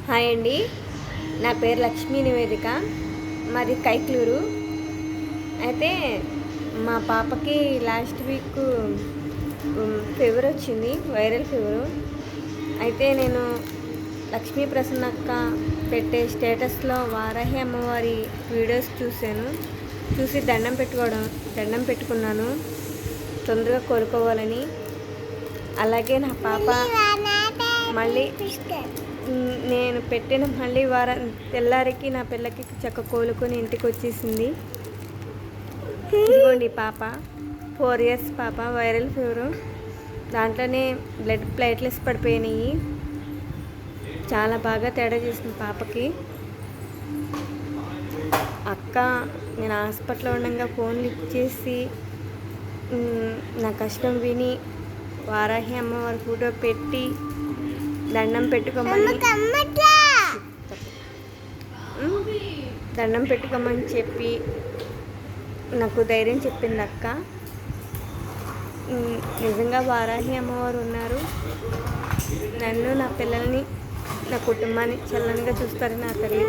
Hi అండి, నా పేరు లక్ష్మీ నివేదిక, మాది కైక్లూరు. అయితే మా పాపకి లాస్ట్ వీక్ ఫీవర్ వచ్చింది, వైరల్ ఫీవరు. అయితే నేను లక్ష్మీ ప్రసన్నక్క పెట్టే స్టేటస్లో వారాహి అమ్మవారి వీడియోస్ చూసి దండం పెట్టుకున్నాను తొందరగా కోలుకోవాలని. అలాగే నా పాప మళ్ళీ నేను పెట్టిన మళ్ళీ తెల్లారికి నా పిల్లకి చక్క కోలుకొని ఇంటికి వచ్చేసింది. ఇదిగోండి పాప, 4 years పాప, వైరల్ ఫీవరు. దాంట్లోనే బ్లడ్ ప్లేట్లెట్స్ పడిపోయినాయి. చాలా బాగా తేడా చేసింది పాపకి. అక్క నేను హాస్పిటల్లో ఉండగా ఫోన్ లిఫ్ట్ చేసి నా కష్టం విని వారాహి అమ్మవారి ఫోటో పెట్టి దండం పెట్టుకోమని చెప్పి నాకు ధైర్యం చెప్పింది అక్క. నిజంగా వారాహి అమ్మవారు ఉన్నారు. నన్ను, నా పిల్లల్ని, నా కుటుంబాన్ని చల్లనిగా చూస్తారు నా తల్లి.